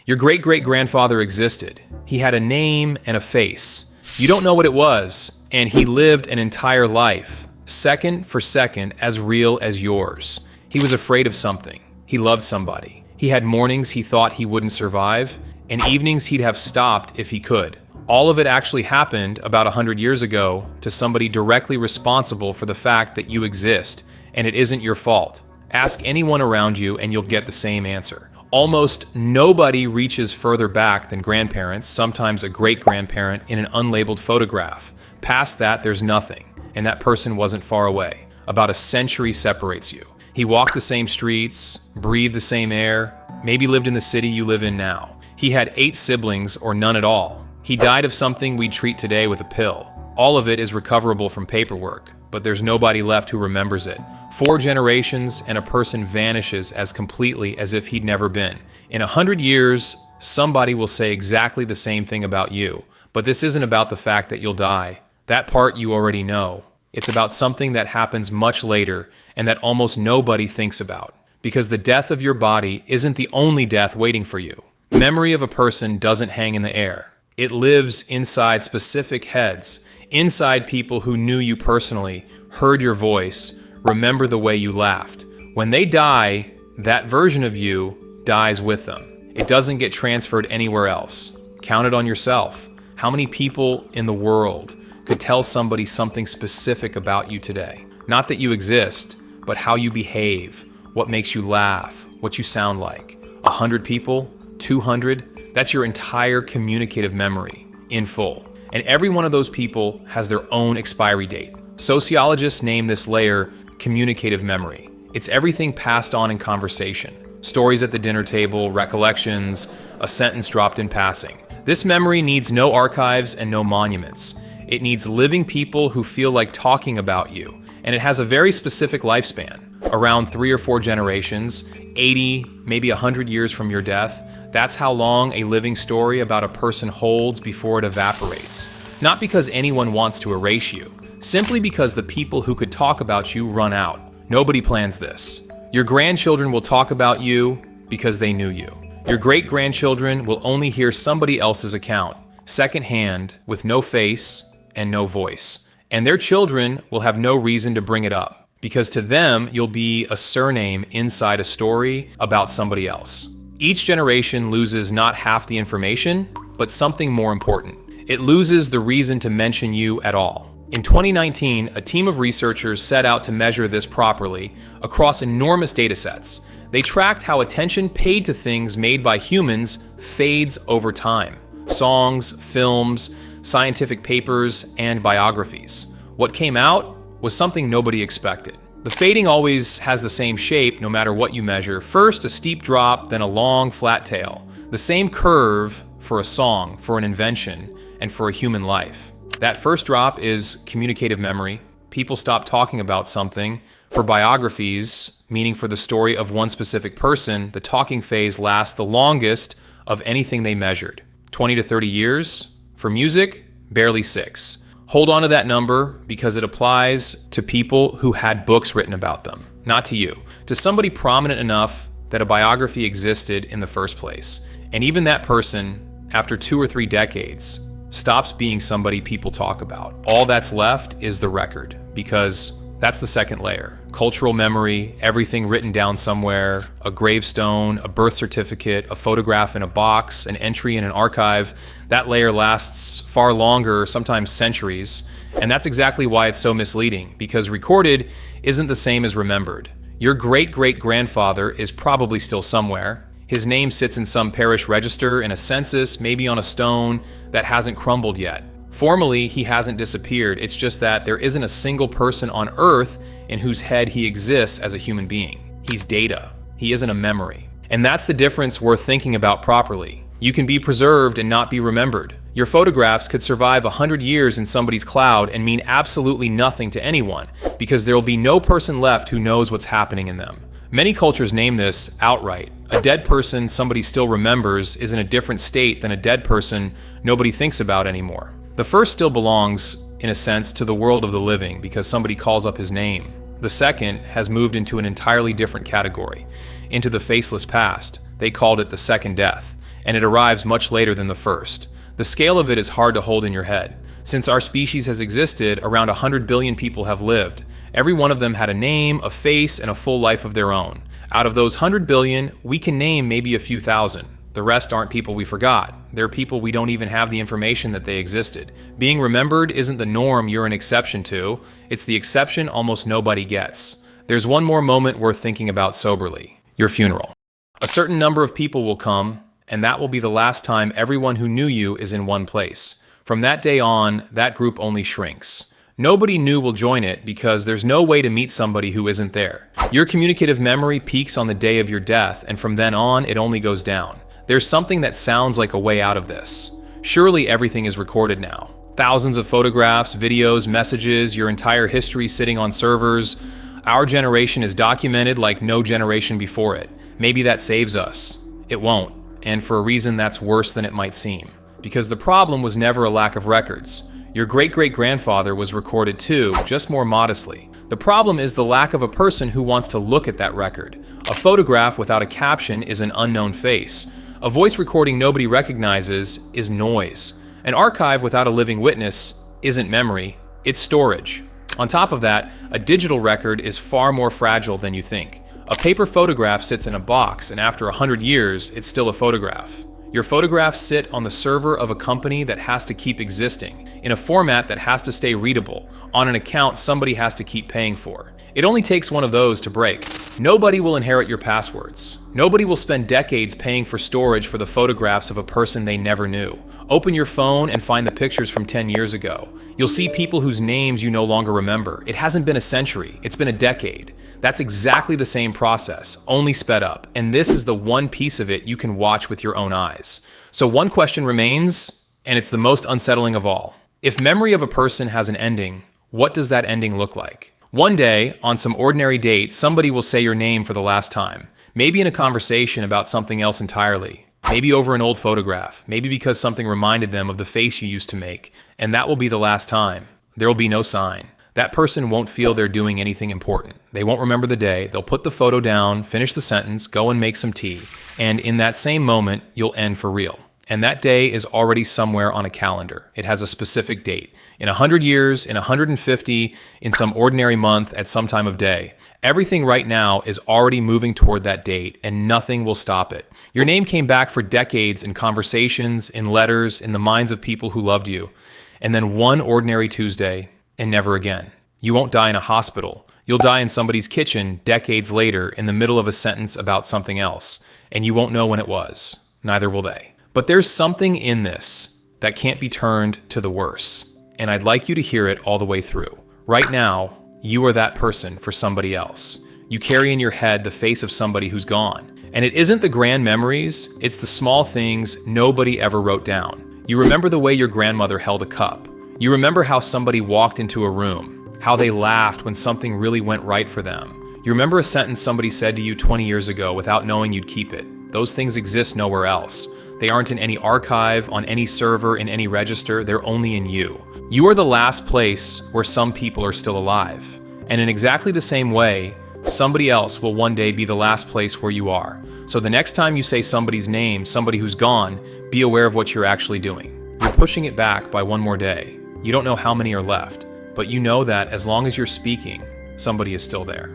Your great-great-grandfather existed. He had a name and a face. You don't know what it was, and he lived an entire life, second for second, as real as yours. He was afraid of something. He loved somebody. He had mornings he thought he wouldn't survive, and evenings he'd have stopped if he could. All of it actually happened about 100 years ago to somebody directly responsible for the fact that you exist, and it isn't your fault. Ask anyone around you and you'll get the same answer. Almost nobody reaches further back than grandparents, sometimes a great-grandparent in an unlabeled photograph. Past that, there's nothing, and that person wasn't far away. About a century separates you. He walked the same streets, breathed the same air, maybe lived in the city you live in now. He had 8 siblings or none at all. He died of something we'd treat today with a pill. All of it is recoverable from paperwork, but there's nobody left who remembers it. 4 generations and a person vanishes as completely as if he'd never been. In 100 years, somebody will say exactly the same thing about you, but this isn't about the fact that you'll die. That part you already know. It's about something that happens much later and that almost nobody thinks about, because the death of your body isn't the only death waiting for you. Memory of a person doesn't hang in the air. It lives inside specific heads, inside people who knew you personally, heard your voice, remember the way you laughed. When they die, that version of you dies with them. It doesn't get transferred anywhere else. Count it on yourself. How many people in the world could tell somebody something specific about you today? Not that you exist, but how you behave, what makes you laugh, what you sound like. 100 people? 200? That's your entire communicative memory, in full. And every one of those people has their own expiry date. Sociologists name this layer communicative memory. It's everything passed on in conversation. Stories at the dinner table, recollections, a sentence dropped in passing. This memory needs no archives and no monuments. It needs living people who feel like talking about you. And it has a very specific lifespan. Around 3 or 4 generations, 80, maybe 100 years from your death. That's how long a living story about a person holds before it evaporates. Not because anyone wants to erase you, simply because the people who could talk about you run out. Nobody plans this. Your grandchildren will talk about you because they knew you. Your great-grandchildren will only hear somebody else's account, secondhand, with no face and no voice. And their children will have no reason to bring it up, because to them, you'll be a surname inside a story about somebody else. Each generation loses not half the information, but something more important. It loses the reason to mention you at all. In 2019, a team of researchers set out to measure this properly across enormous datasets. They tracked how attention paid to things made by humans fades over time. Songs, films, scientific papers, and biographies. What came out was something nobody expected. The fading always has the same shape no matter what you measure. First a steep drop, then a long flat tail. The same curve for a song, for an invention, and for a human life. That first drop is communicative memory. People stop talking about something. For biographies, meaning for the story of one specific person, the talking phase lasts the longest of anything they measured. 20 to 30 years. For music, barely 6. Hold on to that number because it applies to people who had books written about them, not to you. To somebody prominent enough that a biography existed in the first place. And even that person, after 2 or 3 decades, stops being somebody people talk about. All that's left is the record, because that's the second layer. Cultural memory, everything written down somewhere, a gravestone, a birth certificate, a photograph in a box, an entry in an archive. That layer lasts far longer, sometimes centuries. And that's exactly why it's so misleading, because recorded isn't the same as remembered. Your great-great-grandfather is probably still somewhere. His name sits in some parish register, in a census, maybe on a stone that hasn't crumbled yet. Formally, he hasn't disappeared. It's just that there isn't a single person on Earth in whose head he exists as a human being. He's data. He isn't a memory. And that's the difference worth thinking about properly. You can be preserved and not be remembered. Your photographs could survive 100 years in somebody's cloud and mean absolutely nothing to anyone, because there will be no person left who knows what's happening in them. Many cultures name this outright. A dead person somebody still remembers is in a different state than a dead person nobody thinks about anymore. The first still belongs, in a sense, to the world of the living because somebody calls up his name. The second has moved into an entirely different category, into the faceless past. They called it the second death. and it arrives much later than the first. The scale of it is hard to hold in your head. Since our species has existed, around 100 billion people have lived. Every one of them had a name, a face, and a full life of their own. Out of those 100 billion, we can name maybe a few thousand. The rest aren't people we forgot. They're people we don't even have the information that they existed. Being remembered isn't the norm you're an exception to. It's the exception almost nobody gets. There's one more moment worth thinking about soberly: your funeral. A certain number of people will come, and that will be the last time everyone who knew you is in one place. From that day on, that group only shrinks. Nobody new will join it because there's no way to meet somebody who isn't there. Your communicative memory peaks on the day of your death, and from then on, it only goes down. There's something that sounds like a way out of this. Surely everything is recorded now. Thousands of photographs, videos, messages, your entire history sitting on servers. Our generation is documented like no generation before it. Maybe that saves us. It won't, and for a reason that's worse than it might seem. Because the problem was never a lack of records. Your great-great-grandfather was recorded too, just more modestly. The problem is the lack of a person who wants to look at that record. A photograph without a caption is an unknown face. A voice recording nobody recognizes is noise. An archive without a living witness isn't memory, it's storage. On top of that, a digital record is far more fragile than you think. A paper photograph sits in a box, and after 100 years, it's still a photograph. Your photographs sit on the server of a company that has to keep existing, in a format that has to stay readable, on an account somebody has to keep paying for. It only takes one of those to break. Nobody will inherit your passwords. Nobody will spend decades paying for storage for the photographs of a person they never knew. Open your phone and find the pictures from 10 years ago. You'll see people whose names you no longer remember. It hasn't been a century, it's been a decade. That's exactly the same process, only sped up. And this is the one piece of it you can watch with your own eyes. So one question remains, and it's the most unsettling of all. If memory of a person has an ending, what does that ending look like? One day, on some ordinary date, somebody will say your name for the last time. Maybe in a conversation about something else entirely. Maybe over an old photograph. Maybe because something reminded them of the face you used to make. And that will be the last time. There will be no sign. That person won't feel they're doing anything important. They won't remember the day. They'll put the photo down, finish the sentence, go and make some tea. And in that same moment, you'll end for real. And that day is already somewhere on a calendar. It has a specific date. In 100 years, in 150, in some ordinary month, at some time of day. Everything right now is already moving toward that date, and nothing will stop it. Your name came back for decades in conversations, in letters, in the minds of people who loved you. And then one ordinary Tuesday, and never again. You won't die in a hospital. You'll die in somebody's kitchen decades later in the middle of a sentence about something else, and you won't know when it was. Neither will they. But there's something in this that can't be turned to the worse, and I'd like you to hear it all the way through. Right now, you are that person for somebody else. You carry in your head the face of somebody who's gone. And it isn't the grand memories, it's the small things nobody ever wrote down. You remember the way your grandmother held a cup. You remember how somebody walked into a room, how they laughed when something really went right for them. You remember a sentence somebody said to you 20 years ago without knowing you'd keep it. Those things exist nowhere else. They aren't in any archive, on any server, in any register, they're only in you. You are the last place where some people are still alive. And in exactly the same way, somebody else will one day be the last place where you are. So the next time you say somebody's name, somebody who's gone, be aware of what you're actually doing. You're pushing it back by one more day. You don't know how many are left, but you know that as long as you're speaking, somebody is still there.